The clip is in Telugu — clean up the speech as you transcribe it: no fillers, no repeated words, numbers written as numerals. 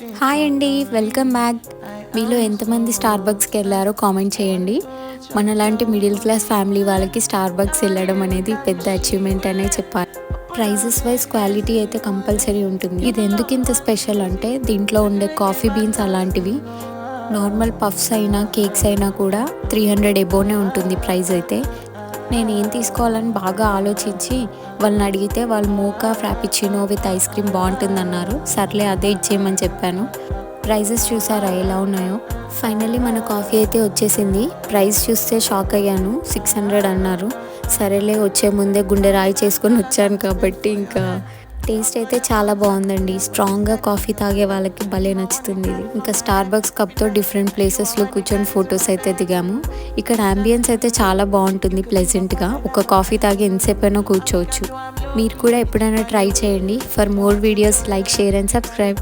హాయ్ అండి, వెల్కమ్ బ్యాక్. మీలో ఎంతమంది స్టార్ బక్స్కి వెళ్ళారో కామెంట్ చేయండి. మనలాంటి మిడిల్ క్లాస్ ఫ్యామిలీ వాళ్ళకి స్టార్ బక్స్ వెళ్ళడం అనేది పెద్ద అచీవ్మెంట్ అనే చెప్పాలి. ప్రైజెస్ వైజ్ క్వాలిటీ అయితే కంపల్సరీ ఉంటుంది. ఇది ఎందుకు ఇంత స్పెషల్ అంటే దీంట్లో ఉండే కాఫీ బీన్స్ అలాంటివి నార్మల్ పఫ్స్ అయినా కేక్స్ అయినా కూడా 300 ఎబోనే ఉంటుంది ప్రైస్ అయితే. నేను ఏం తీసుకోవాలని బాగా ఆలోచించి వాళ్ళని అడిగితే వాళ్ళు మోకా ఫ్రాపిచినో విత్ ఐస్ క్రీమ్ బాగుంటుందన్నారు. సర్లే అదే ఇచ్చేయమని చెప్పాను. ప్రైజెస్ చూసారా ఎలా ఉన్నాయో. ఫైనల్లీ మన కాఫీ అయితే వచ్చేసింది. ప్రైస్ చూస్తే షాక్ అయ్యాను. 600 అన్నారు. సరేలే వచ్చే ముందే గుండె రాయి చేసుకొని వచ్చాను కాబట్టి ఇంకా టేస్ట్ అయితే చాలా బాగుందండి. స్ట్రాంగ్గా కాఫీ తాగే వాళ్ళకి భలే నచ్చుతుంది ఇది. ఇంకా స్టార్ బక్స్ కప్తో డిఫరెంట్ ప్లేసెస్లో కూర్చొని ఫొటోస్ అయితే దిగాము. ఇక్కడ అంబియన్స్ అయితే చాలా బాగుంటుంది ప్లెజెంట్గా. ఒక కాఫీ తాగి ఎంతసేపు అయినా కూర్చోవచ్చు. మీరు కూడా ఎప్పుడైనా ట్రై చేయండి. For more videos like, share and subscribe.